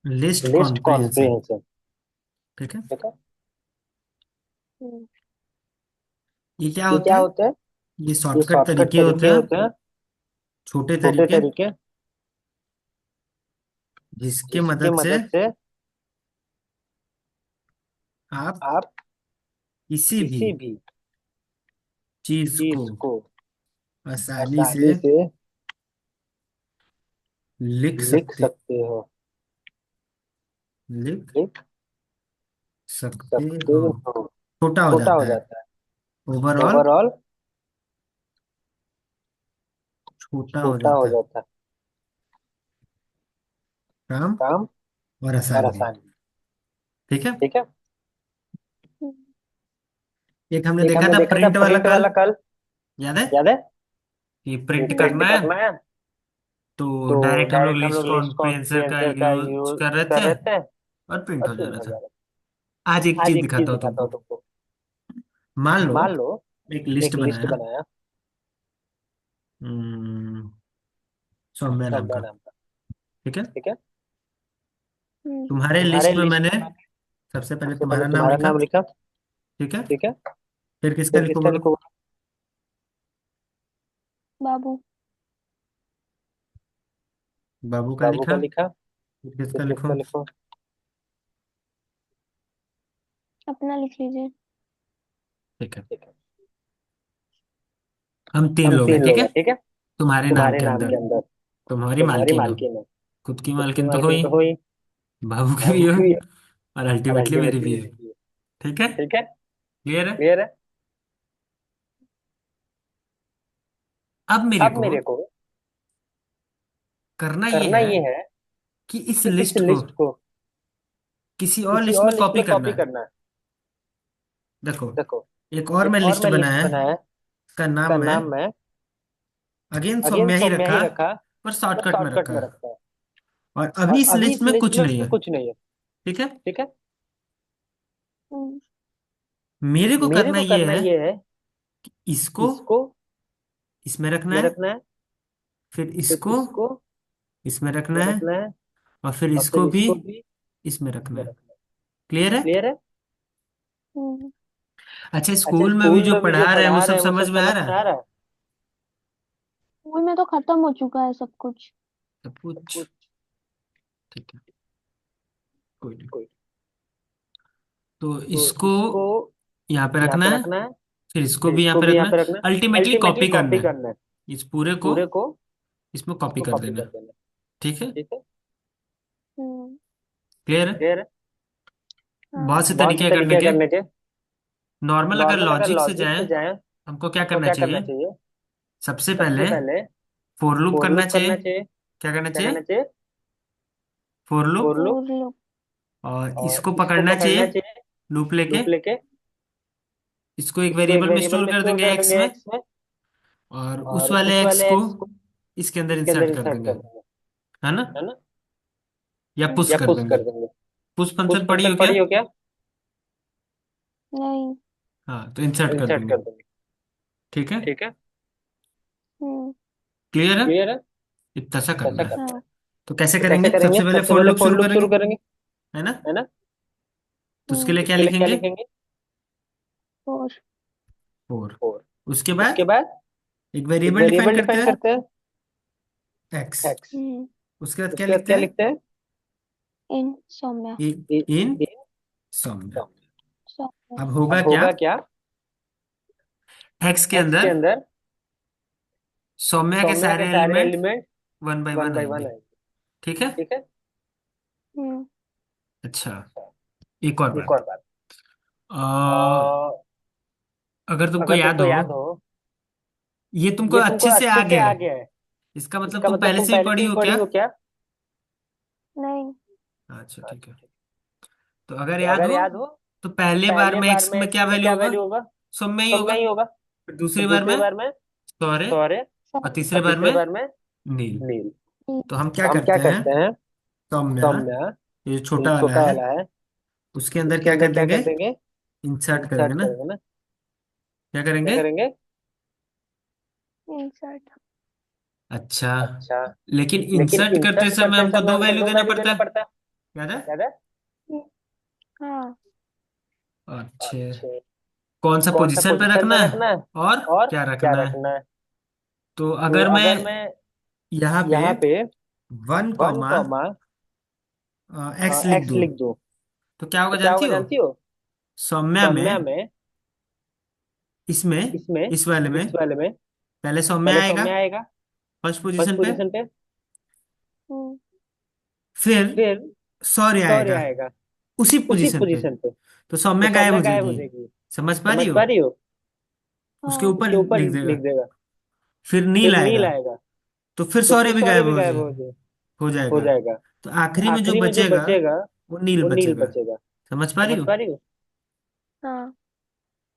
List list comprehensive. Comprehensive. ठीक है। ठीक है। ये क्या ये होते क्या हैं? होते हैं? ये ये शॉर्टकट शॉर्टकट तरीके होते तरीके हैं, होते हैं। छोटे छोटे तरीके, तरीके जिसकी जिसकी मदद से मदद से आप आप किसी भी किसी भी चीज को चीज को आसानी से आसानी से लिख लिख सकते सकते हो। लिख लिख सकते सकते हो। हो। छोटा हो छोटा हो जाता है। जाता है। ओवरऑल ओवरऑल छोटा हो छोटा हो जाता है जाता है। काम काम और और आसान भी। आसान। ठीक है। ठीक है। एक हमने एक देखा हमने था देखा था प्रिंट वाला प्रिंट कल, वाला कल। याद है? याद है? कि ये प्रिंट प्रिंट करना है, करना है तो तो डायरेक्ट हम लोग डायरेक्ट हम लिस्ट लोग लिस्ट कॉम्प्रिहेंसर का कॉम्प्रिहेंसर का यूज यूज कर रहे कर थे रहे थे और प्रिंट और हो जा प्रिंट रहा हो जा था। रहा आज एक था। आज चीज एक चीज दिखाता हूँ दिखाता हूँ तुमको। तुमको। मान लो मान लो एक लिस्ट एक लिस्ट बनाया, बनाया। हम्म, सौम्या नाम सौम्या का। नाम का। ठीक है। ठीक है। तुम्हारे तुम्हारे लिस्ट में लिस्ट मैंने में मैंने सबसे पहले सबसे पहले तुम्हारा नाम तुम्हारा लिखा। नाम लिखा। ठीक है। ठीक है। फिर किसका फिर लिखो किसका बोलो? लिखोगे? बाबू। बाबू का बाबू लिखा। का लिखा। फिर फिर किसका किसका लिखो? लिखो? अपना लिख लीजिए। ठीक है। ठीक है। हम तीन हम लोग हैं, तीन ठीक लोग है, हैं। ठीक है। तुम्हारे नाम तुम्हारे के नाम अंदर। के अंदर तुम्हारी तुम्हारी मालकिन हो, मालकिन है। खुद की खुद की मालकिन तो हो मालकिन ही, तो हो ही। बाबू की भी बाबू हो, की भी है और और अल्टीमेटली मेरी अल्टीमेटली भी है। मेरी भी है। ठीक है। ठीक है। क्लियर है? क्लियर है। अब मेरे अब को मेरे को करना ये करना है ये है कि इस कि इस लिस्ट को लिस्ट को किसी और किसी लिस्ट और में लिस्ट कॉपी में करना कॉपी है। करना है। देखो, देखो, एक और मैं एक और लिस्ट मैं लिस्ट बनाया है, बनाया है। उसका नाम उसका मैं नाम मैं अगेन अगेन सौम्या ही सौम्या ही रखा, रखा पर और शॉर्टकट में शॉर्टकट रखा में है। रखा है। और अभी और इस अभी लिस्ट इस में लिस्ट कुछ में नहीं है। कुछ नहीं है। ठीक है। ठीक है। मेरे को मेरे करना को ये करना है, ये है इसको इसको इसमें रखना में है, रखना है। फिर फिर इसको इसको इसमें रखना में है, रखना है। और फिर और फिर इसको भी इसको भी इसमें रखना इसमें है। रखना है। क्लियर है? क्लियर है। अच्छा, अच्छा, स्कूल में भी स्कूल जो में भी जो पढ़ा रहे हैं वो पढ़ा सब रहे हैं वो समझ सब में आ समझ रहा में है? आ रहा है। स्कूल में तो खत्म हो चुका है सब कुछ। सब सब कुछ। कुछ। ठीक है, कोई नहीं। कोई। तो तो इसको इसको यहाँ पे यहाँ रखना पे है, रखना है। फिर इसको फिर भी यहाँ इसको पे भी रखना यहाँ है। पे रखना है। अल्टीमेटली अल्टीमेटली कॉपी करना कॉपी है, करना है। इस पूरे इस को पूरे को इसमें कॉपी इसको कर कॉपी देना कर है। देना है। ठीक है। ठीक है। हम्म। क्लियर है? क्लियर है। बहुत हाँ। से बहुत से तरीके हैं करने तरीके के। करने के। नॉर्मल अगर नॉर्मल अगर लॉजिक से लॉजिक जाए, से जाए हमको क्या हमको करना क्या चाहिए? करना चाहिए? सबसे सबसे पहले पहले फोर लूप फोर करना लूप चाहिए। करना चाहिए। क्या करना क्या करना चाहिए? चाहिए? For loop. For loop. For लो। और और इसको इसको पकड़ना पकड़ना चाहिए चाहिए लूप लेके, लूप लेके। इसको एक इसको एक वेरिएबल में वेरिएबल स्टोर में कर स्टोर देंगे कर एक्स देंगे में, एक्स में। और उस और वाले उस एक्स वाले को एक्स को इसके अंदर इसके इंसर्ट अंदर कर इंसर्ट देंगे। कर देंगे। है ना? है ना? या पुश या कर पुश देंगे। कर देंगे। पुश पुश फंक्शन पढ़ी फंक्शन हो क्या? पढ़ी हो क्या? नहीं। हाँ, तो इंसर्ट कर इंसर्ट देंगे। कर देंगे। ठीक है। ठीक है। हम्म। क्लियर है? क्लियर है। इतना सा कैसा करना है। करना है? हाँ। तो कैसे तो कैसे करेंगे? करेंगे? सबसे पहले सबसे फॉर पहले लूप फॉर शुरू लूप करेंगे, शुरू करेंगे। है ना? है ना? तो उसके लिए क्या उसके लिए क्या लिखेंगे? लिखेंगे? फोर। फोर। फोर। उसके उसके बाद बाद एक एक वेरिएबल डिफाइन वेरिएबल करते डिफाइन हैं, करते हैं। एक्स। एक्स। उसके बाद क्या उसके बाद लिखते क्या हैं? लिखते हैं? इन सौम्या। इन इन सम। सम। अब सौम्या। होगा अब क्या? होगा क्या? एक्स के एक्स के अंदर अंदर सौम्या के सौम्या के सारे सारे element element one by one one by one आएंगे। आएंगे। ठीक है। ठीक है। हम्म। अच्छा, एक और एक बात। और बात। अ, अ, अगर तुमको अगर याद तुमको हो, याद हो ये तुमको ये तुमको अच्छे से आ अच्छे से गया आ है। गया है। इसका मतलब इसका तुम मतलब पहले तुम से भी पहले से पढ़ी भी हो पढ़ी क्या? हो क्या? नहीं। अच्छा, ठीक है। अच्छा। तो अगर तो याद अगर हो, याद हो तो पहले बार पहले में बार एक्स में में क्या एक्स में वैल्यू क्या होगा? वैल्यू होगा? सौम्या ही सौम्या होगा। ही होगा। फिर और दूसरी बार दूसरी में बार में सौर्य, सौर्य। और तीसरे और बार तीसरे में बार में नील। हम्म। तो हम क्या तो हम क्या करते हैं? करते हैं? सौम्या, सौम्या। ये जो ये छोटा वाला छोटा है, वाला है। उसके अंदर उसके क्या अंदर कर क्या देंगे? कर देंगे? इंसर्ट करेंगे इंसर्ट ना? करेंगे ना? क्या क्या करेंगे? करेंगे? इंसर्ट। अच्छा, अच्छा। लेकिन लेकिन इंसर्ट करते इंसर्ट समय करते हमको समय दो हमको वैल्यू दो देना वैल्यू पड़ता देना है। पड़ता है। याद है? याद है? हम्म, हाँ। अच्छे। अच्छे। कौन सा कौन सा पोजीशन पे पोजीशन रखना पे है रखना है और और क्या क्या रखना है? रखना है? तो तो अगर मैं अगर मैं यहाँ पे यहाँ पे 1 1 एक्स लिख एक्स दूं लिख दूं तो क्या होगा तो क्या जानती होगा हो? जानती हो? सौम्या सौम्या में, में, इसमें, इसमें, इस वाले में इस वाले में पहले सौम्या पहले आएगा सौम्या आएगा फर्स्ट फर्स्ट पोजीशन पे। पोजीशन पे, हम्म। फिर फिर सौर्य सौर्य आएगा आएगा उसी उसी पोजीशन पे। पोजीशन पे। तो तो सौम्या गायब सौम्या हो गायब हो जाएगी। जाएगी। समझ पा रही समझ हो? पा रही हो? उसके हाँ। ऊपर उसके ऊपर लिख देगा। लिख देगा। फिर नील फिर नील आएगा आएगा तो फिर तो सौर्य फिर भी सौर्य गायब भी गायब हो हो जाएगा। जाएगा। तो आखिरी में जो आखिरी में जो बचेगा बचेगा वो नील वो नील बचेगा। बचेगा। समझ पा रही समझ हो? पा रही हो? हाँ।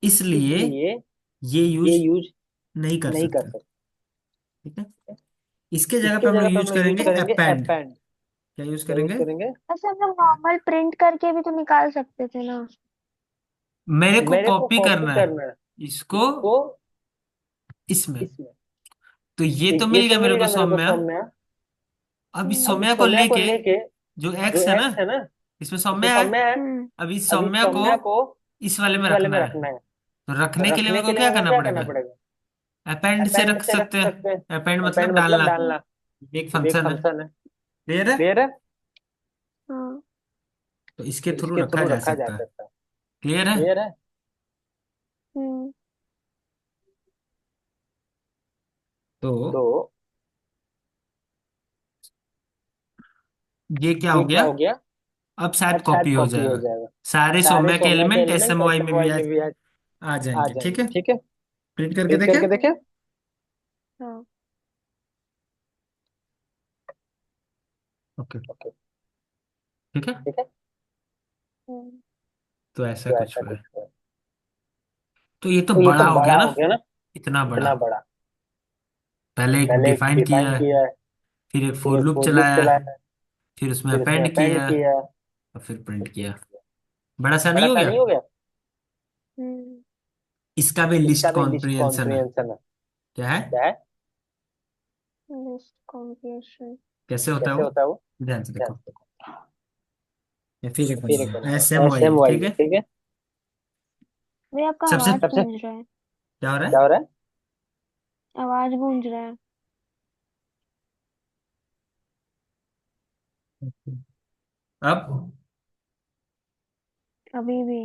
इसलिए इसलिए ये ये यूज यूज नहीं कर नहीं कर सकते। सकते। ठीक है। इसके जगह पे इसके हम जगह लोग पे यूज हम लोग यूज करेंगे करेंगे अपेंड। अपेंड। क्या यूज क्या यूज करेंगे? करेंगे? ऐसे हम लोग नॉर्मल प्रिंट करके भी तो निकाल सकते थे ना। मेरे को मेरे को कॉपी कॉपी करना है करना है इसको इसको इसमें। इसमें। तो ये तो तो ये मिल तो गया मिल मेरे को गया मेरे को सौम्या। सौम्या। अब इस हम्म। अब सौम्या इस को सौम्या को लेके लेके जो जो एक्स है ना, एक्स है ना, इसमें इसमें सौम्या है। सौम्या है। अब इस अब इस सौम्या को सौम्या को इस वाले में इस वाले में रखना है। रखना है। तो रखने तो के लिए रखने मेरे के को लिए क्या मेरे को करना क्या करना पड़ेगा? पड़ेगा? अपेंड से अपेंड रख से रख सकते सकते हैं। हैं। अपेंड अपेंड मतलब मतलब डालना। डालना। ये एक ये एक फंक्शन है। फंक्शन है। क्लियर है? क्लियर है? हाँ। तो इसके तो थ्रू इसके रखा थ्रू जा रखा जा सकता है। सकता है। क्लियर है? क्लियर है? हम्म। तो तो ये क्या हो ये गया? क्या हो गया? अब शायद अब शायद कॉपी हो कॉपी हो जाएगा। जाएगा। सारे सारे सौम्या के सौम्या के element S element M Y में भी एसएमवाई में भी आ आ जाएंगे। ठीक जाएंगे। है। ठीक है। प्रिंट करके प्रिंट देखें। करके देखें। हाँ। ओके। ओके। ठीक है। ठीक है। हम्म। तो ऐसा तो कुछ ऐसा हुआ कुछ है। हुआ। तो ये तो तो ये बड़ा तो हो बड़ा गया ना, हो गया ना, इतना बड़ा। इतना बड़ा। पहले एक पहले एक डिफाइन डिफाइन किया है, किया है, फिर एक फिर फॉर एक लूप फॉर लूप चलाया, चलाया है, फिर उसमें फिर उसमें अपेंड अपेंड किया किया है, और फिर फिर प्रिंट किया। print किया। बड़ा सा नहीं बड़ा हो सा गया? नहीं हो गया? हम्म। इसका भी लिस्ट इसका भी लिस्ट कॉम्प्रिहेंशन है। कॉम्प्रिहेंशन है। क्या है? क्या है? List comprehension. कैसे होता है कैसे वो? होता है वो? ध्यान से ध्यान देखो। से। या फिर एक फिर एक एस एम बनाओ एस वाई। M Y. ठीक है। ठीक है। वे आपका सबसे आवाज सबसे गूंज रहा है। क्या हो रहा क्या है? हो रहा है? आवाज गूंज रहा है। अब अभी भी।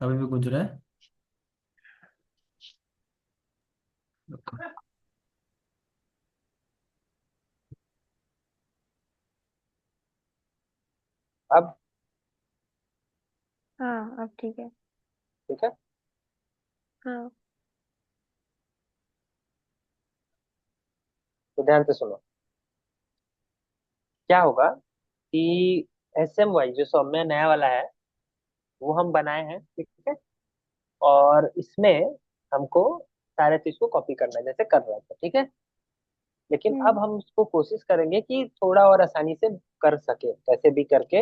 अभी भी गुजरा है। रुको। अब हाँ अब ठीक है। ठीक है। हाँ। तो ध्यान से सुनो। क्या होगा कि एस एम वाई जो सौम्य नया वाला है वो हम बनाए हैं। ठीक है। और इसमें हमको सारे चीज को कॉपी करना है जैसे कर रहा था। ठीक है। लेकिन अब हम्म। हम उसको कोशिश करेंगे कि थोड़ा और आसानी से कर सके, कैसे भी करके,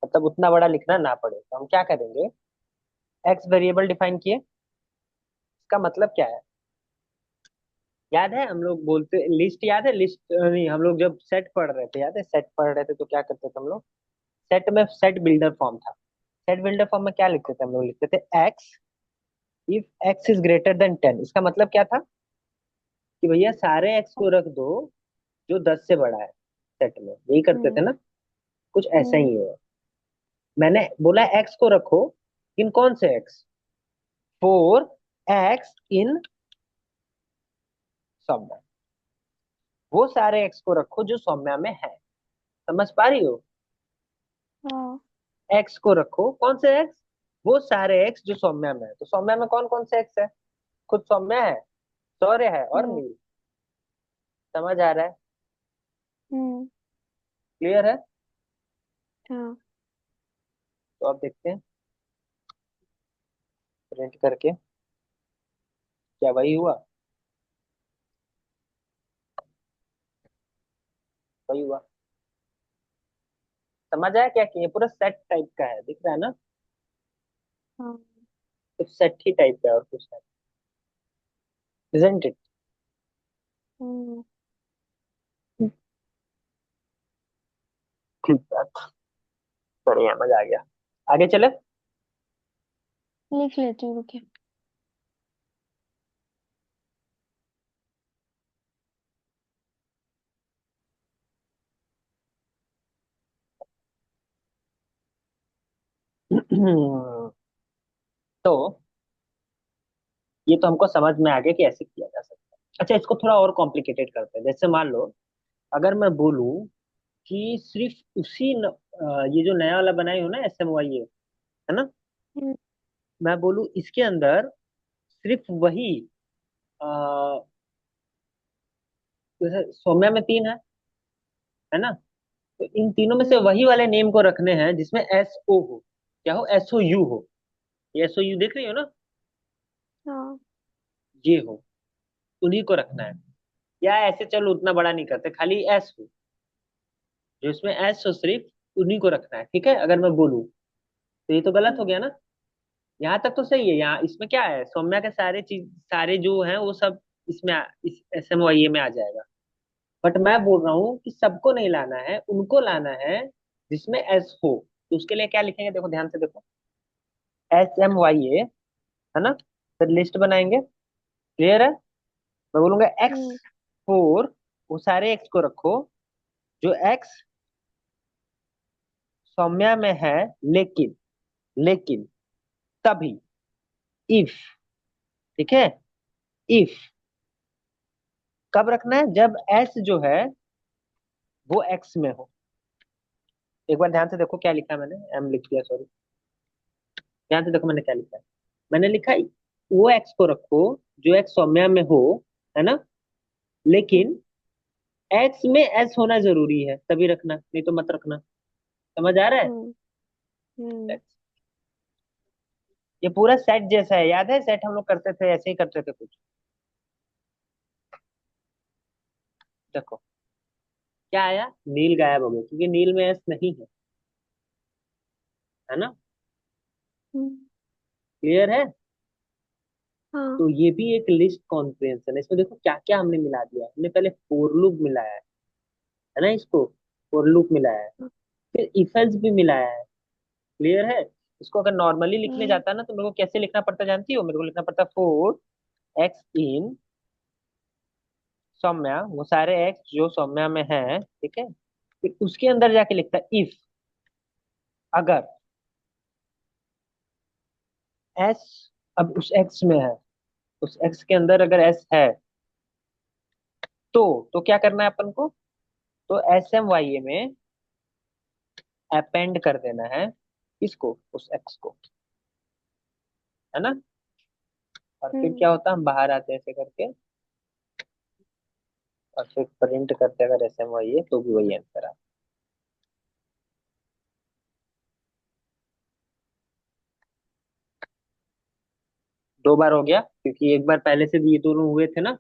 मतलब उतना बड़ा लिखना ना पड़े। तो हम क्या करेंगे, एक्स वेरिएबल डिफाइन किए। इसका मतलब क्या है? याद है हम लोग बोलते लिस्ट, याद है लिस्ट नहीं, हम लोग जब सेट पढ़ रहे थे, याद है सेट पढ़ रहे थे तो क्या करते थे हम लोग? सेट में सेट बिल्डर फॉर्म था। सेट बिल्डर फॉर्म में क्या लिखते थे हम लोग? लिखते थे x if x is greater than 10। इसका मतलब क्या था कि भैया सारे एक्स को रख दो जो 10 से बड़ा है सेट में। यही करते थे हम्म। ना? कुछ ऐसा हम्म। ही है। मैंने बोला एक्स को रखो, इन कौन से एक्स? फोर एक्स इन सौम्या। वो सारे एक्स को रखो जो सौम्या में है। समझ पा रही हो? हाँ। एक्स को रखो, कौन से एक्स? वो सारे एक्स जो सौम्या में है। तो सौम्या में कौन कौन से एक्स है? खुद सौम्या है, सौर्य है और हम्म। नील। समझ आ रहा है? हम्म। क्लियर है? हाँ। तो अब देखते हैं प्रिंट करके क्या वही हुआ। वही हुआ। समझ आया क्या कि ये पूरा सेट टाइप का है, दिख रहा है ना? हाँ। कुछ सेट ही टाइप का है और कुछ नहीं, इजंट इट? हम्म। ठीक बात। बढ़िया, मजा आ गया। आगे चले। लिख लेती हूँ, रुकिए। तो ये तो हमको समझ में आ गया कि ऐसे किया जा सकता है। अच्छा, इसको थोड़ा और कॉम्प्लिकेटेड करते हैं। जैसे मान लो, अगर मैं बोलूं कि सिर्फ ये जो नया वाला बनाई हो ना, SMYA, है ना, हम्म। मैं बोलूं इसके अंदर सिर्फ वही आ, जैसे सौम्या में 3 है ना, तो इन तीनों में से हम्म। वही वाले नेम को रखने हैं जिसमें SO हो, क्या हो, SOU हो। ये SOU देख रही हो ना, हाँ। ये हो, उन्हीं को रखना है। या ऐसे चलो उतना बड़ा नहीं करते, खाली S हो, जो इसमें S हो सिर्फ उन्हीं को रखना है, ठीक है। अगर मैं बोलूं तो ये तो गलत हो हम्म। गया ना। यहाँ तक तो सही है। यहाँ इसमें क्या है, सौम्या के सारे जो हैं वो सब इस SMYA में आ जाएगा। बट मैं बोल रहा हूँ कि सबको नहीं लाना है, उनको लाना है जिसमें S हो। तो उसके लिए क्या लिखेंगे, देखो ध्यान से देखो, SMYA, है ना, फिर लिस्ट बनाएंगे। क्लियर है। मैं बोलूंगा हम्म। X4, वो सारे एक्स को रखो जो एक्स सौम्या में है, लेकिन लेकिन तभी, इफ, ठीक है, इफ कब रखना है, जब एस जो है वो एक्स में हो। एक बार ध्यान से देखो क्या लिखा है मैंने, एम लिख दिया, सॉरी। ध्यान से देखो मैंने क्या लिखा है। मैंने लिखा वो एक्स को रखो जो एक्स सौम्या में हो, है ना, लेकिन एक्स में एस होना जरूरी है, तभी रखना, नहीं तो मत रखना। समझ आ रहा है। हम्म। हम्म। ये पूरा सेट जैसा है, याद है सेट हम लोग करते थे, ऐसे ही करते थे कुछ। देखो क्या आया, नील गायब हो गया क्योंकि नील में एस नहीं है ना। हम्म। क्लियर है। हाँ। तो ये भी एक लिस्ट कॉम्प्रिहेंशन है। इसमें देखो क्या क्या हमने मिला दिया, हमने पहले फोर लूप मिलाया है ना, इसको फोर लूप मिलाया है, फिर इफ एल्स भी मिलाया है। क्लियर है। इसको अगर नॉर्मली लिखने हम्म। जाता ना तो मेरे को कैसे लिखना पड़ता जानती हो, मेरे को लिखना पड़ता फोर एक्स इन सौम्या, वो सारे एक्स जो सौम्या में है, ठीक है, फिर उसके अंदर जाके लिखता इफ, अगर एस अब उस एक्स में है, उस एक्स के अंदर अगर एस है, तो क्या करना है अपन को, तो SMYA में अपेंड कर देना है इसको, उस एक्स को, है ना। और फिर हम्म। क्या होता है, हम बाहर आते हैं ऐसे करके, और फिर प्रिंट करते हैं अगर SMYA, तो भी वही आंसर आता 2 बार हो गया क्योंकि एक बार पहले से भी ये दोनों हुए थे ना,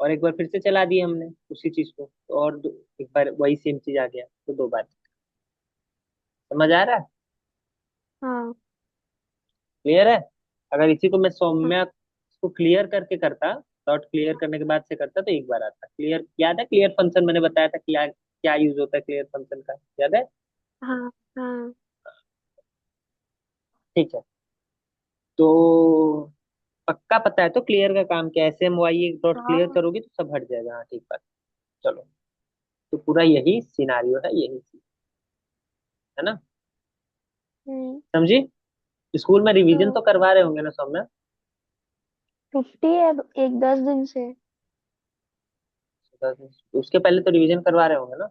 और एक बार फिर से चला दिया हमने उसी चीज को, तो एक बार वही सेम चीज आ गया, तो 2 बार। समझ आ रहा है। हाँ। क्लियर है। अगर इसी को मैं हाँ। सौम्या को क्लियर करके करता, डॉट क्लियर करने के बाद से करता, तो एक बार आता। क्लियर याद है, क्लियर फंक्शन मैंने बताया था क्या क्या यूज होता है क्लियर फंक्शन का, याद है। हाँ। हाँ। ठीक है। तो पक्का पता है तो क्लियर का काम क्या है, SMYA डॉट क्लियर हाँ। करोगी तो सब हट जाएगा। हाँ ठीक बात। चलो, तो पूरा यही सिनारियो है, यही चीज है ना। हम्म। समझी। स्कूल में रिवीजन हाँ। तो करवा रहे होंगे ना सौम्या। छुट्टी है अब एक 10 दिन से। उसके पहले तो रिवीजन करवा रहे होंगे ना।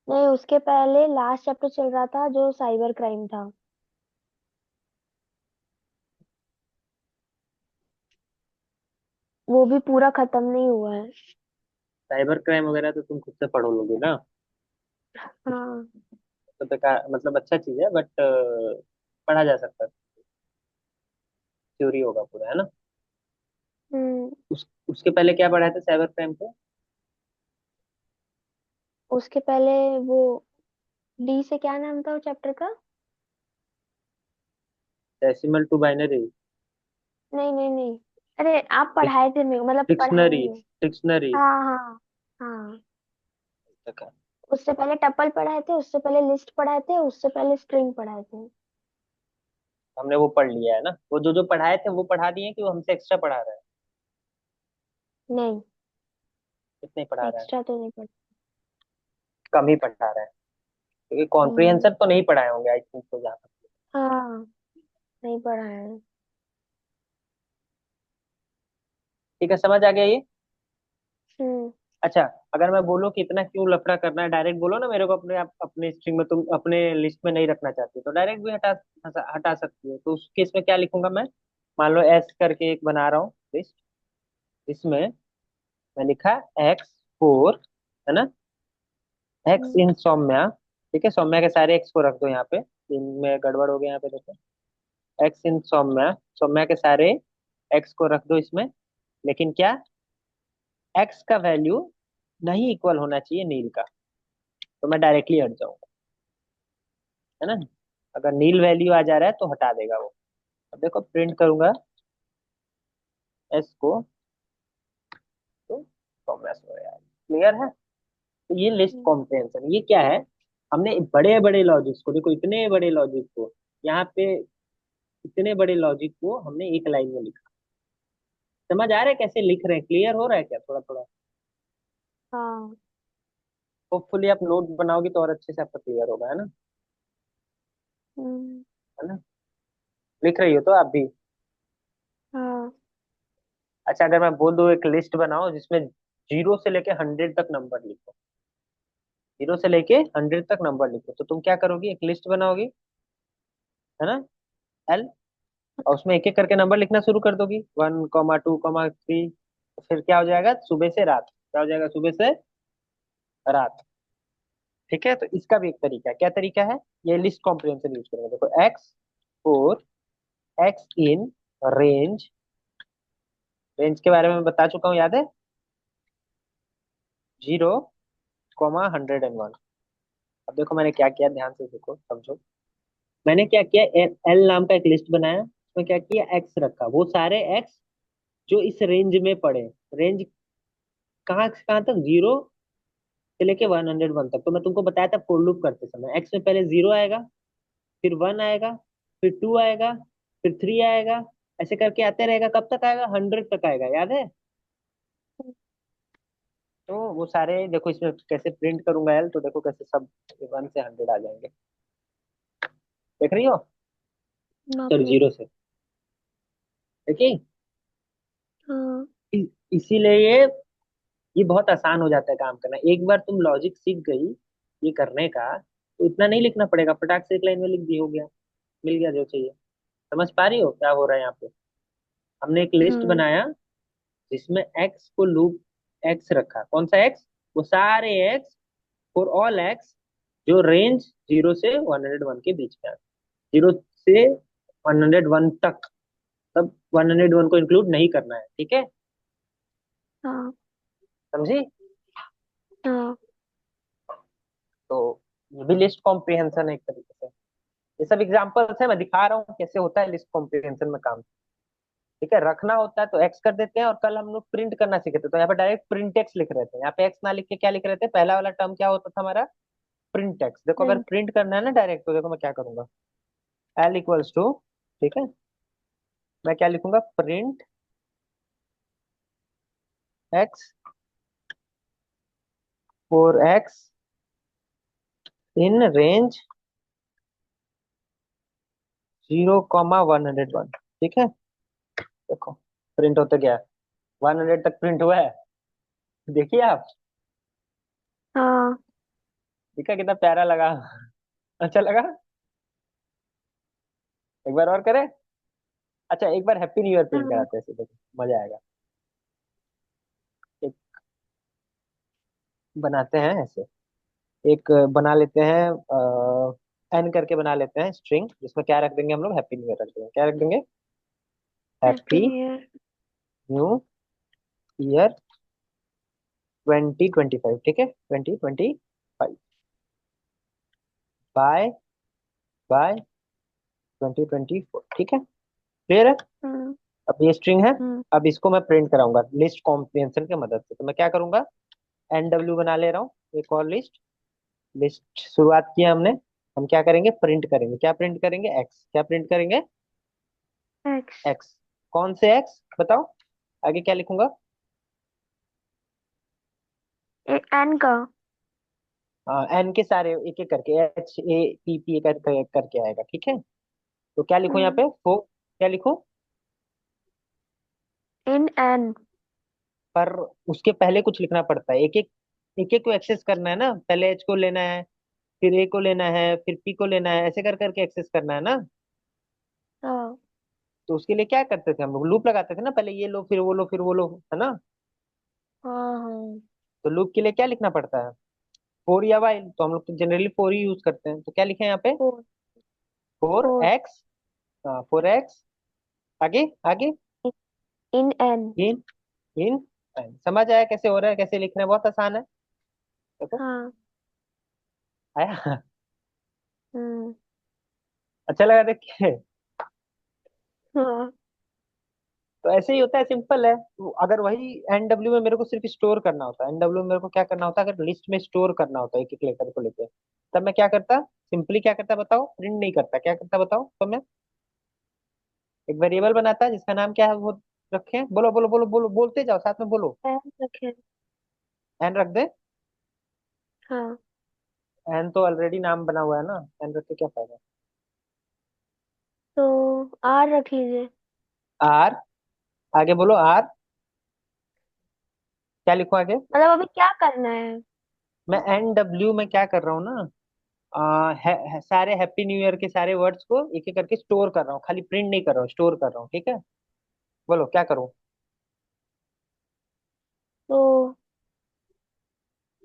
नहीं, उसके पहले लास्ट चैप्टर चल रहा था जो साइबर क्राइम था। वो भी पूरा खत्म नहीं हुआ है। साइबर क्राइम वगैरह तो तुम खुद से पढ़ो लोगे ना, हाँ। तो बेकार, मतलब अच्छा चीज है बट पढ़ा जा सकता है, थ्योरी होगा पूरा, है ना। हम्म। उसके पहले क्या पढ़ाया था साइबर क्राइम पे। उसके पहले वो डी से क्या नाम था वो चैप्टर का? डेसिमल टू बाइनरी, नहीं, नहीं, नहीं। अरे आप पढ़ाए थे मेरे को, मतलब डिक्शनरी, पढ़ाएंगे। डिक्शनरी हाँ, हाँ। हाँ। तक है। उससे पहले टपल पढ़ाए थे, उससे पहले लिस्ट पढ़ाए थे, उससे पहले स्ट्रिंग पढ़ाए थे। हमने वो पढ़ लिया है ना, वो जो जो पढ़ाए थे वो पढ़ा दिए कि वो हमसे एक्स्ट्रा पढ़ा रहा है? नहीं, कितने ही पढ़ा रहा है? एक्स्ट्रा तो नहीं पढ़ा। कम ही पढ़ा रहा है, क्योंकि हम्म। कॉम्प्रिहेंशन तो नहीं पढ़ाए होंगे आई थिंक, तो जहाँ तक। हाँ, नहीं पढ़ा है। ठीक है, समझ आ गया ये? हम्म। अच्छा, अगर मैं बोलूँ कि इतना क्यों लफड़ा करना है, डायरेक्ट बोलो ना मेरे को, अपने आप अपने स्ट्रिंग में, तुम अपने लिस्ट में नहीं रखना चाहती तो डायरेक्ट भी हटा हटा सकती हो। तो उस केस में क्या लिखूंगा मैं? मान लो एस करके एक बना रहा हूँ लिस्ट, इसमें मैं लिखा x4, है ना, एक्स हम्म। इन सौम्या। ठीक है, सौम्या के सारे एक्स को रख दो यहाँ पे, इनमें गड़बड़ हो गया यहाँ पे, देखो एक्स इन सौम्या, सौम्या के सारे एक्स को रख दो इसमें। लेकिन क्या, एक्स का वैल्यू नहीं इक्वल होना चाहिए नील का, तो मैं डायरेक्टली हट जाऊंगा, है ना। अगर नील वैल्यू आ जा रहा है तो हटा देगा वो। अब देखो प्रिंट करूंगा एस को, तो सौम्या सो यार, क्लियर है? तो ये लिस्ट हम्म। कॉम्प्रिहेंशन ये क्या है? हमने बड़े बड़े लॉजिक्स को, देखो इतने बड़े लॉजिक को यहाँ पे, इतने बड़े लॉजिक को हमने एक लाइन में लिखा। समझ आ रहा है कैसे लिख रहे हैं? क्लियर हो रहा है क्या थोड़ा थोड़ा? हाँ। होपफुली आप नोट बनाओगे तो और अच्छे से आपका क्लियर होगा, है ना? हम्म। है ना? लिख रही हो तो आप भी? हाँ। अच्छा, अगर मैं बोल दूं एक लिस्ट बनाओ जिसमें 0 से लेके 100 तक नंबर लिखो, 0 से लेके 100 तक नंबर लिखो, तो तुम क्या करोगी? एक लिस्ट बनाओगी, है ना, एल, और उसमें एक एक करके नंबर लिखना शुरू कर दोगी, 1, 2, 3। फिर क्या हो जाएगा? सुबह से रात, क्या हो जाएगा? सुबह से रात। ठीक है, तो इसका भी एक तरीका है। क्या तरीका है? ये लिस्ट कॉम्प्रिहेंशन यूज करेंगे, देखो x4, x in range, range के बारे में मैं बता चुका हूँ, याद है? 0, 101। अब देखो मैंने क्या किया, ध्यान से देखो समझो। मैंने क्या किया, एल नाम का एक लिस्ट बनाया, उसमें क्या किया, एक्स रखा, वो सारे एक्स जो इस रेंज में पड़े। रेंज कहाँ से कहाँ तक? 0 से लेके 101 तक। तो मैं तुमको बताया था फॉर लूप करते समय, एक्स में पहले 0 आएगा, फिर 1 आएगा, फिर 2 आएगा, फिर 3 आएगा, ऐसे करके आते रहेगा। कब तक आएगा? 100 तक आएगा, याद है? तो वो सारे देखो, इसमें कैसे प्रिंट करूंगा एल, तो देखो कैसे सब 1 से 100 आ जाएंगे। देख रही हो? Sorry, okay. 0 से, देखिए। हाँ। इसीलिए ये बहुत आसान हो जाता है काम करना। एक बार तुम लॉजिक सीख गई ये करने का, तो इतना नहीं लिखना पड़ेगा, फटाक से एक लाइन में लिख दी, हो गया, मिल गया जो चाहिए। समझ पा रही हो क्या हो रहा है यहाँ पे? हमने एक लिस्ट हम्म। बनाया जिसमें एक्स को लूप, एक्स रखा, कौन सा एक्स? वो सारे एक्स, फॉर ऑल एक्स जो रेंज 0 से 101 के बीच में है, 0 से 101 तक। तब 101 को इंक्लूड नहीं करना है, ठीक है? हाँ। समझी? हाँ। तो ये भी लिस्ट कॉम्प्रिहेंशन है एक तरीके से। ये सब एग्जांपल्स है, मैं दिखा रहा हूँ कैसे होता है लिस्ट कॉम्प्रिहेंशन में काम। ठीक है, रखना होता है तो एक्स कर देते हैं, और कल हम लोग प्रिंट करना सीखे थे तो यहाँ पे डायरेक्ट प्रिंट एक्स लिख रहे थे। यहाँ पे एक्स ना लिख के क्या लिख रहे थे? पहला वाला टर्म क्या होता था हमारा? Print x. देखो अगर प्रिंट। प्रिंट करना है ना डायरेक्ट, तो देखो मैं क्या करूंगा, एल इक्वल्स टू, ठीक है, मैं क्या लिखूंगा, print x for x in range 0, 101। ठीक है, देखो प्रिंट होता गया, 100 तक प्रिंट हुआ है, देखिए आप। हाँ। ठीक है, कितना प्यारा लगा? अच्छा लगा? एक बार और करें? अच्छा, एक बार हैप्पी न्यू ईयर प्रिंट हाँ। कराते हैं, ऐसे देखो मजा आएगा। एक बनाते हैं ऐसे, एक बना लेते हैं, एन करके बना लेते हैं स्ट्रिंग, जिसमें क्या रख देंगे हम लोग, हैप्पी न्यू ईयर रख देंगे। क्या रख देंगे? Happy happy new year. New year 2025। ठीक है, 2025, बाय बाय 2024। ठीक है, क्लियर है? हम्म। अब ये स्ट्रिंग है, हम्म। अब इसको मैं प्रिंट कराऊंगा लिस्ट कॉम्प्रिहेंशन की मदद से। तो मैं क्या करूंगा, एन डब्ल्यू बना ले रहा हूँ, एक और लिस्ट, लिस्ट शुरुआत किया हमने। हम क्या करेंगे, प्रिंट करेंगे, क्या प्रिंट करेंगे, एक्स, क्या प्रिंट करेंगे, एक्स। एक्स। कौन से एक्स बताओ, आगे क्या लिखूंगा। एन का। एन के सारे एक एक करके, एच ए पी पी करके आएगा, ठीक है। तो क्या लिखूं यहाँ हम्म। पे, फो क्या लिखूं, इन एन। पर उसके पहले कुछ लिखना पड़ता है, एक एक को एक्सेस करना है ना, पहले एच को लेना है, फिर ए को लेना है, फिर पी को लेना है, ऐसे कर करके एक्सेस करना है ना। हाँ तो उसके लिए क्या करते थे हम लोग, लूप लगाते थे ना, पहले ये लो फिर वो लो फिर वो लो, है ना। हाँ हाँ। तो लूप के लिए क्या लिखना पड़ता है, फोर या वाइल, तो हम लोग तो जनरली फोर ही यूज करते हैं, तो क्या लिखे हैं यहाँ पे, फोर। Four four. एक्स। हाँ फोर एक्स, आगे आगे, इन एन। इन इन समझ आया कैसे हो रहा है, कैसे लिख रहे हैं, बहुत आसान है। देखो, हाँ। आया। हम्म। अच्छा लगा देख के। हाँ। तो ऐसे ही होता है, सिंपल है। तो अगर वही एन डब्ल्यू में मेरे को सिर्फ स्टोर करना होता है, एन डब्ल्यू में मेरे को क्या करना होता है, अगर लिस्ट में स्टोर करना होता है एक एक लेटर को लेके, तब मैं क्या करता, सिंपली क्या करता बताओ, प्रिंट नहीं करता, क्या करता बताओ, तो मैं एक वेरिएबल बनाता जिसका नाम क्या है वो रखे, बोलो बोलो बोलो बोलो, बोलते जाओ साथ में बोलो। एन रखे। एन रख दे। हाँ। एन तो ऑलरेडी नाम बना हुआ है ना, एन रख के क्या फायदा। तो आर रख लीजिए। आर, आगे बोलो आर, क्या लिखो आगे। मतलब अभी क्या करना है? मैं एन डब्ल्यू में क्या कर रहा हूँ ना, सारे हैप्पी न्यू ईयर के सारे वर्ड्स को एक एक करके स्टोर कर रहा हूँ, खाली प्रिंट नहीं कर रहा हूँ, स्टोर कर रहा हूँ, ठीक है। बोलो क्या करूँ।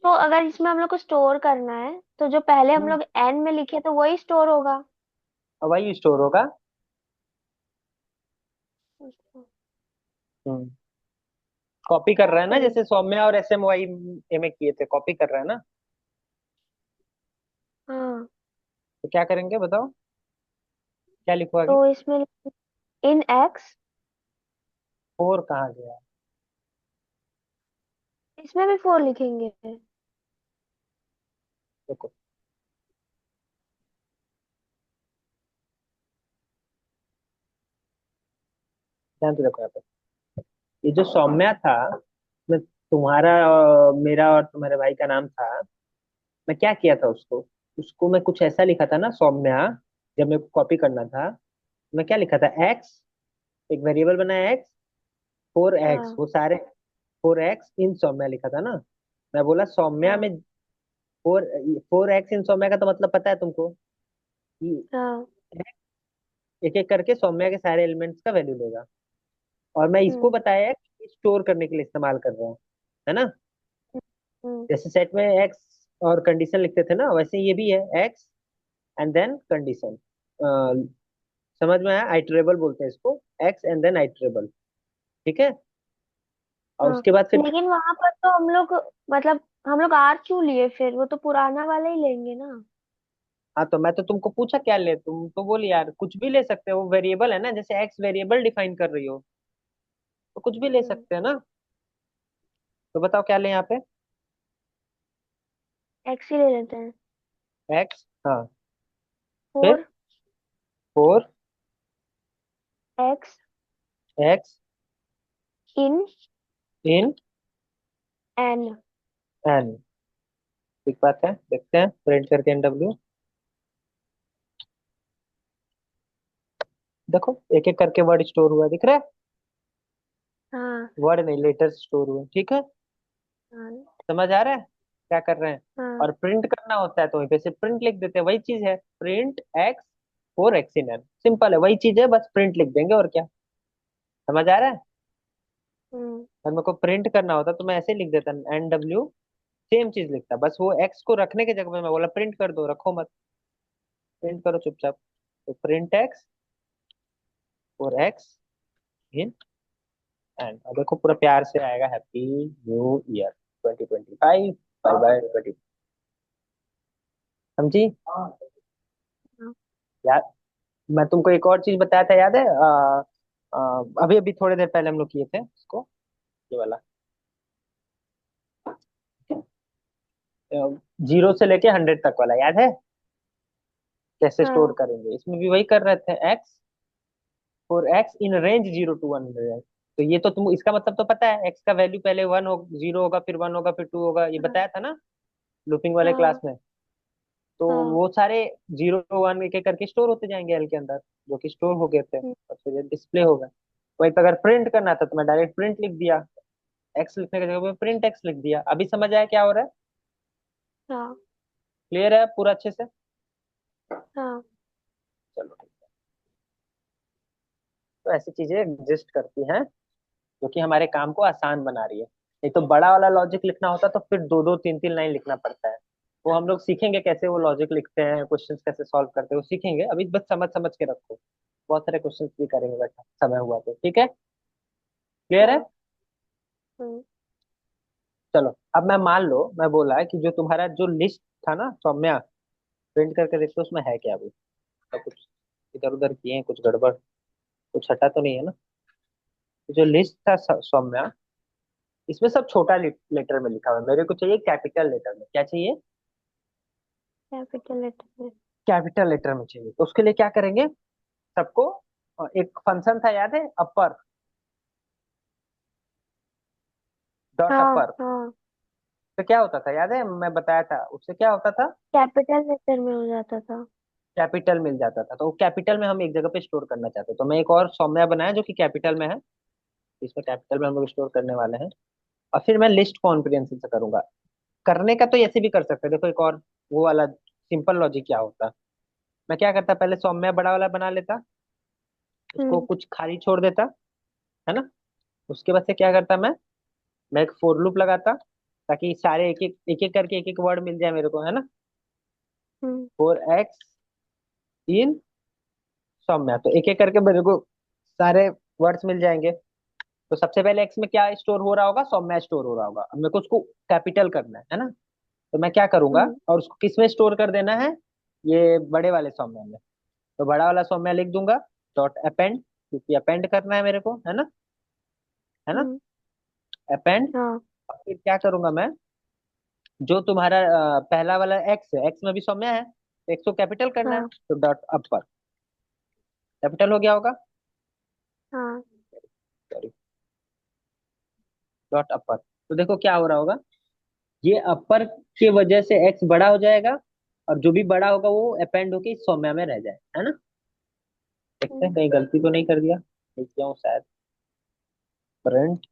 तो अगर इसमें हम लोग को स्टोर करना है तो जो पहले हम लोग एन में लिखे तो वही स्टोर होगा। वही स्टोर होगा। अच्छा। कॉपी कर क्या रहा है ना, करें? जैसे सौम्या और एस एम वाई में किए थे, कॉपी कर रहा है ना। हाँ। तो क्या करेंगे बताओ, क्या लिखो तो आगे। इसमें इन एक्स। फोर कहाँ गया, इसमें भी फोर लिखेंगे। देखो, ध्यान से देखो यहाँ पे, ये जो सौम्या था, मैं तुम्हारा मेरा और तुम्हारे भाई का नाम था, मैं क्या किया था उसको, उसको मैं कुछ ऐसा लिखा था ना सौम्या, जब मेरे को कॉपी करना था, मैं क्या लिखा था, एक्स, एक वेरिएबल बनाया एक्स, फोर एक्स, हाँ वो सारे फोर एक्स इन सौम्या लिखा था ना। मैं बोला सौम्या हाँ में फोर, फोर एक्स इन सौम्या का तो मतलब पता है तुमको, कि हाँ। एक एक करके सौम्या के सारे एलिमेंट्स का वैल्यू लेगा, और मैं इसको हम्म बताया कि स्टोर करने के लिए इस्तेमाल कर रहा हूँ, है ना। हम्म। जैसे सेट में एक्स और कंडीशन लिखते थे ना, वैसे ये भी है, एक्स एंड देन कंडीशन। समझ में आया, आइटरेबल बोलते हैं इसको, एक्स एंड देन आइटरेबल, ठीक है। और हाँ उसके बाद फिर, लेकिन वहां पर तो हम लोग, मतलब हम लोग आर क्यों लिए फिर? वो तो पुराना वाला ही लेंगे ना। हाँ तो मैं तो तुमको पूछा क्या ले, तुम तो बोली यार कुछ भी ले सकते हो, वो वेरिएबल है ना, जैसे एक्स वेरिएबल डिफाइन कर रही हो, तो कुछ भी ले हम्म। सकते हैं ना। तो बताओ क्या ले यहाँ पे, एक्स ही ले लेते हैं। एक्स, हाँ, फिर four four X X in in N. N, ठीक बात है, देखते हैं प्रिंट करके एन डब्ल्यू, देखो एक एक करके वर्ड स्टोर हुआ दिख रहा है, हाँ वर्ड नहीं लेटर स्टोर हुए, ठीक है। हाँ समझ आ रहा है क्या कर रहे हैं। हाँ। और प्रिंट करना होता है तो वहीं पे से प्रिंट लिख देते हैं, वही चीज है, print X four X in N, simple है, वही चीज है, बस प्रिंट लिख देंगे और क्या। समझ आ रहा है। हम्म। अगर मेरे को प्रिंट करना होता तो मैं ऐसे लिख देता, एन डब्ल्यू, सेम चीज लिखता, बस वो एक्स को रखने की जगह पे मैं बोला प्रिंट कर दो, रखो मत, प्रिंट करो चुपचाप। तो print X four X in N, और देखो पूरा प्यार से आएगा, happy new year 2025, bye bye 20। समझी हाँ। यार। मैं तुमको एक और चीज बताया था, याद है, अभी अभी थोड़ी देर पहले हम लोग किए थे इसको, ये वाला, जीरो से लेके 100 तक वाला याद है? कैसे स्टोर हाँ करेंगे, इसमें भी वही कर रहे थे। X for x in range 0 to 100। तो ये तो तुम इसका मतलब तो पता है, एक्स का वैल्यू पहले वन हो, जीरो होगा, फिर वन होगा, फिर टू होगा, ये हाँ बताया था ना लूपिंग वाले क्लास हाँ में। तो हाँ। वो सारे 0 1 एक एक करके स्टोर होते जाएंगे एल के अंदर, जो कि स्टोर हो गए थे, हम्म, और फिर डिस्प्ले होगा। वही पे अगर प्रिंट करना था तो मैं डायरेक्ट प्रिंट लिख दिया, एक्स लिखने की जगह पे प्रिंट एक्स लिख दिया। अभी समझ आया क्या हो रहा है? हाँ क्लियर है पूरा अच्छे से? हाँ। चलो ठीक है। तो ऐसी चीजें एग्जिस्ट करती हैं जो कि हमारे काम को आसान बना रही है। नहीं तो बड़ा वाला लॉजिक लिखना होता तो फिर दो दो तीन तीन लाइन लिखना पड़ता है। वो हम लोग सीखेंगे कैसे वो लॉजिक लिखते हैं, क्वेश्चंस कैसे सॉल्व करते हैं वो सीखेंगे। अभी बस समझ समझ के रखो, बहुत सारे क्वेश्चंस भी करेंगे बैठा समय हुआ तो, ठीक है? क्लियर है? हाँ। हम्म। चलो अब मैं मान लो मैं बोला कि जो तुम्हारा जो लिस्ट था ना सौम्या, प्रिंट करके देखो उसमें है क्या अभी। तो कुछ इधर उधर किए हैं, कुछ गड़बड़, कुछ हटा तो नहीं है ना? तो जो लिस्ट था सौम्या, इसमें सब छोटा लेटर में लिखा हुआ है। मेरे को चाहिए कैपिटल लेटर में। क्या चाहिए? कैपिटल लेटर में। कैपिटल लेटर में चाहिए। तो उसके लिए क्या करेंगे सबको, एक फंक्शन था याद है, अपर, डॉट हाँ अपर। हाँ। तो क्या होता था याद है, मैं बताया था उससे क्या होता था, कैपिटल लेटर में हो जाता था। कैपिटल मिल जाता था। तो वो कैपिटल में हम एक जगह पे स्टोर करना चाहते हैं, तो मैं एक और सौम्या बनाया जो कि कैपिटल में है। इसमें कैपिटल में हम लोग स्टोर करने वाले हैं। और फिर मैं लिस्ट कॉम्प्रिहेंसिव से करूंगा। करने का तो ऐसे भी कर सकते हैं, देखो एक और वो वाला सिंपल लॉजिक क्या होता। मैं क्या करता, पहले सौम्या बड़ा वाला बना लेता, उसको हम्म कुछ खाली छोड़ देता, है ना? उसके बाद से क्या करता मैं एक फोर लूप लगाता, ताकि सारे एक एक करके एक एक वर्ड मिल जाए मेरे को, है ना? हम्म फोर एक्स इन सौम्या, तो एक एक करके मेरे को सारे वर्ड्स मिल जाएंगे। तो सबसे पहले एक्स में क्या स्टोर हो रहा होगा, सौम्या स्टोर हो रहा होगा। अब मेरे को उसको कैपिटल करना है ना? तो मैं क्या करूंगा, हम्म और उसको किस में स्टोर कर देना है, ये बड़े वाले सौम्या में। तो बड़ा वाला सौम्या लिख दूंगा, डॉट अपेंड, क्योंकि अपेंड करना है मेरे को, है ना? है ना? हम्म। अपेंड। हाँ फिर क्या करूंगा मैं, जो तुम्हारा पहला वाला एक्स है, एक्स में भी सौम्या है, तो एक्स को कैपिटल करना है, हाँ तो डॉट अपर, कैपिटल हो गया होगा, हाँ। सॉरी, डॉट अपर। तो देखो क्या हो रहा होगा, ये अपर की वजह से एक्स बड़ा हो जाएगा, और जो भी बड़ा होगा वो अपेंड होके इस सौम्या में रह जाए, है ना? देखते हैं हम्म। कहीं गलती तो नहीं कर दिया, नहीं किया हूँ शायद। प्रिंट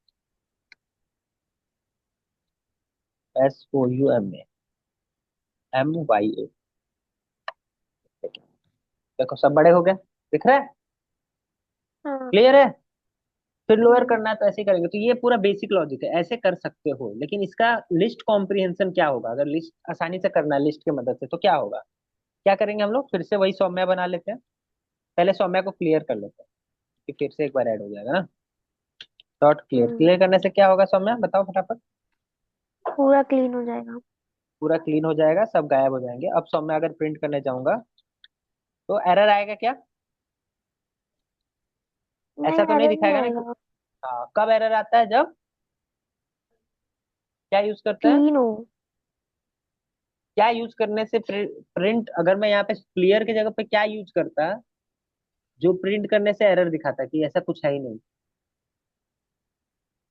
SOUMA MYA, देखो सब बड़े हो गए, दिख रहा है? हाँ। क्लियर है? फिर लोअर हम्म। करना है तो ऐसे ही करेंगे। तो ये पूरा बेसिक लॉजिक है, ऐसे कर सकते हो। लेकिन इसका लिस्ट कॉम्प्रिहेंशन क्या होगा, अगर लिस्ट आसानी से करना है लिस्ट की मदद से, तो क्या होगा, क्या करेंगे हम लोग, फिर से वही सौम्या बना लेते हैं। पहले सौम्या को क्लियर कर लेते हैं कि फिर से एक बार ऐड हो जाएगा ना। डॉट क्लियर, हम्म। क्लियर करने से क्या होगा सौम्या, बताओ फटाफट। पूरा क्लीन हो जाएगा। पूरा क्लीन हो जाएगा, सब गायब हो जाएंगे। अब सौम्या अगर प्रिंट करने जाऊंगा तो एरर आएगा क्या? ऐसा नहीं, तो नहीं एरर नहीं दिखाएगा ना? आएगा। हाँ, कब एरर आता है, जब क्या यूज करते हैं, क्लीन हो। क्या यूज करने से प्रिंट, अगर मैं यहाँ पे क्लियर की जगह पे क्या यूज करता, जो प्रिंट करने से एरर दिखाता कि ऐसा कुछ है ही नहीं।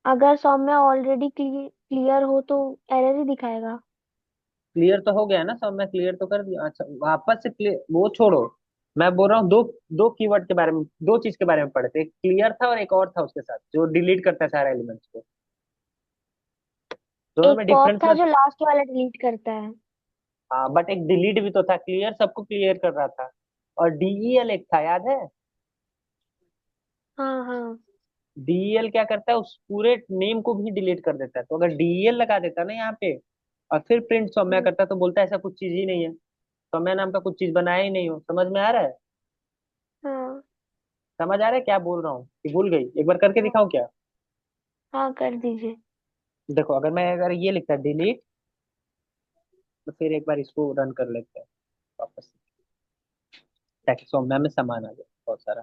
अगर सौम्य ऑलरेडी क्लियर हो तो एरर ही दिखाएगा। क्लियर तो हो गया ना सब, मैं क्लियर तो कर दिया। अच्छा वापस से क्लियर वो छोड़ो, मैं बोल रहा हूँ दो दो कीवर्ड के बारे में, दो चीज के बारे में पढ़े थे, एक क्लियर था और एक और था उसके साथ जो डिलीट करता है सारे एलिमेंट्स को। दोनों एक में पॉप डिफरेंस था में। जो लास्ट वाला डिलीट करता है। हाँ बट एक डिलीट भी तो था, क्लियर सबको क्लियर कर रहा था, और DEL एक था याद है? हाँ हाँ। DEL क्या करता है, उस पूरे नेम को भी डिलीट कर देता है। तो अगर DEL लगा देता ना यहाँ पे, और फिर प्रिंट सौम्या हम्म, करता, तो बोलता है ऐसा कुछ चीज ही नहीं है, सौम्या नाम का कुछ चीज बनाया ही नहीं हो। समझ में आ रहा है? हाँ समझ आ रहा है क्या बोल रहा हूँ, कि भूल गई? एक बार करके हाँ। दिखाऊं क्या? हाँ, कर दीजिए। देखो अगर मैं अगर ये लिखता डिलीट, तो फिर एक बार इसको रन कर लेते हैं वापस से, ताकि सौम्या में सामान आ जाए बहुत सारा।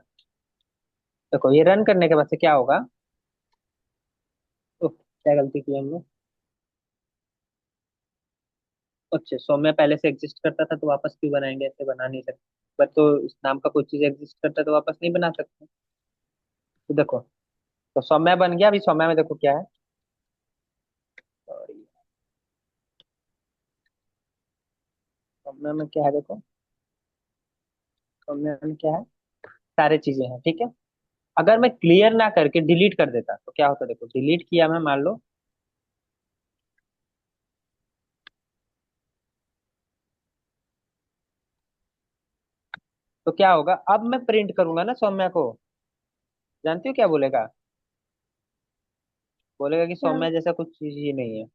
देखो ये रन करने के बाद से क्या होगा, तो क्या गलती की हमने, अच्छा, सौम्या पहले से एग्जिस्ट करता था तो वापस क्यों बनाएंगे, ऐसे बना नहीं सकते। पर तो इस नाम का कोई चीज एग्जिस्ट करता है तो वापस नहीं बना सकते। तो देखो, तो सौम्या बन गया। अभी सौम्या में देखो क्या है। सॉरी, सौम्या में क्या है देखो। सौम्या में क्या है, सारे चीजें हैं, ठीक है। अगर मैं क्लियर ना करके डिलीट कर देता तो क्या होता, देखो डिलीट किया मैं, मान लो। तो क्या होगा, अब मैं प्रिंट करूंगा ना सौम्या को, जानती हो क्या बोलेगा? बोलेगा कि क्या? सौम्या जैसा कुछ चीज ही नहीं है।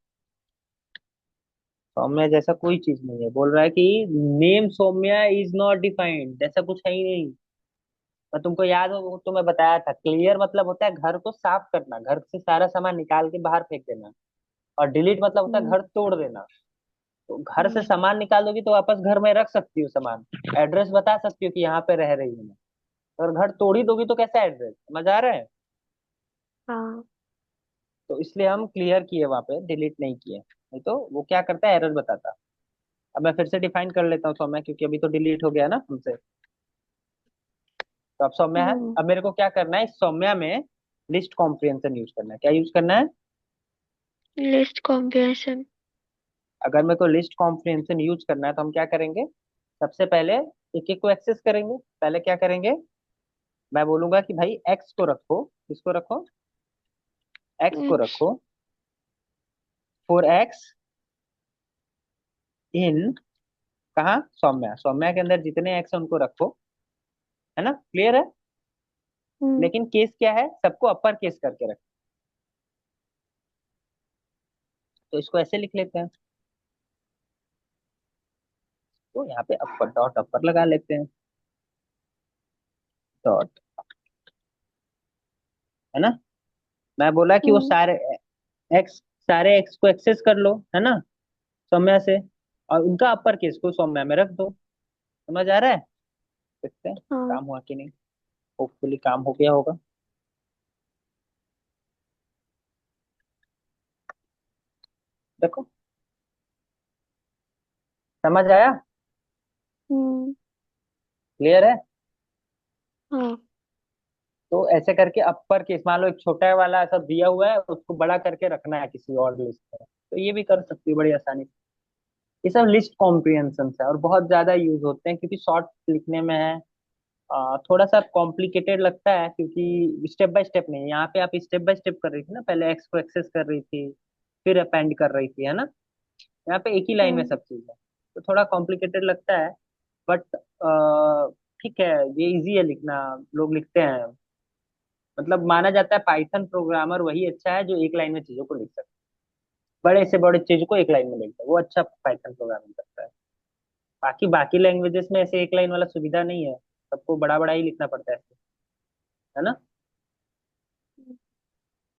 सौम्या जैसा कोई चीज नहीं है, बोल रहा है कि name Saumya is not defined, ऐसा कुछ है ही नहीं। मैं तुमको याद हो तो मैं बताया था, क्लियर मतलब होता है घर को साफ करना, घर से सारा सामान निकाल के बाहर फेंक देना। और डिलीट मतलब होता है हम्म। घर तोड़ देना। तो घर से हम्म। सामान निकाल दोगी तो वापस घर में रख सकती हो सामान, एड्रेस बता सकती हो कि यहाँ पे रह रही हूँ मैं। और घर तोड़ ही दोगी तो कैसा एड्रेस, मजा आ रहा है। हाँ। तो इसलिए हम क्लियर किए वहां पे, डिलीट नहीं किए, नहीं तो वो क्या करता है, एरर बताता। अब मैं फिर से डिफाइन कर लेता हूँ सौम्या, क्योंकि अभी तो डिलीट हो गया ना हमसे। तो अब सौम्या है। हम्म। अब मेरे को क्या करना है, इस सौम्या में लिस्ट कॉम्प्रिहेंशन यूज करना है। क्या यूज करना है? List comprehension. अगर मेरे को लिस्ट कॉम्प्रिहेंशन यूज करना है तो हम क्या करेंगे, सबसे पहले एक एक को एक्सेस करेंगे। पहले क्या करेंगे, मैं बोलूंगा कि भाई एक्स को रखो, किसको रखो, एक्स को एक्स। रखो, फॉर एक्स इन, कहाँ, सौम्या। सौम्या के अंदर जितने एक्स है उनको रखो, है ना, क्लियर है। हम्म। लेकिन केस क्या है, सबको अपर केस करके रखो। तो इसको ऐसे लिख लेते हैं, तो यहाँ पे अपर, डॉट अपर लगा लेते हैं, डॉट, है ना। मैं बोला कि वो हम्म। सारे एक्स, सारे एक्स को एक्सेस कर लो, है ना, सौम्या से। और उनका अपर केस को सौम्या में रख दो। समझ आ रहा है? देखते हैं हाँ। काम हुआ कि नहीं। होपफुली काम हो गया होगा। देखो, समझ आया, हम्म। क्लियर है। हाँ। तो ऐसे करके अपर केस, मान लो एक छोटा वाला सब दिया हुआ है, उसको बड़ा करके रखना है किसी और लिस्ट में, तो ये भी कर सकती है बड़ी आसानी से। ये सब लिस्ट कॉम्प्रिहेंशन है और बहुत ज्यादा यूज होते हैं, क्योंकि शॉर्ट लिखने में है। थोड़ा सा कॉम्प्लिकेटेड लगता है, क्योंकि स्टेप बाय स्टेप नहीं है। यहाँ पे आप स्टेप बाय स्टेप कर रही थी ना, पहले एक्स को एक्सेस कर रही थी, फिर अपेंड कर रही थी, है ना। यहाँ पे एक ही लाइन में हम्म। सब चीज है, तो थोड़ा कॉम्प्लिकेटेड लगता है। बट ठीक है, ये इजी है लिखना, लोग लिखते हैं। मतलब माना जाता है पाइथन प्रोग्रामर वही अच्छा है जो एक लाइन में चीजों को लिख सकता है, बड़े से बड़े चीज को एक लाइन में लिखता है, वो अच्छा पाइथन प्रोग्रामिंग करता है। बाकी बाकी लैंग्वेजेस में ऐसे एक लाइन वाला सुविधा नहीं है, सबको बड़ा बड़ा ही लिखना पड़ता है, है ना।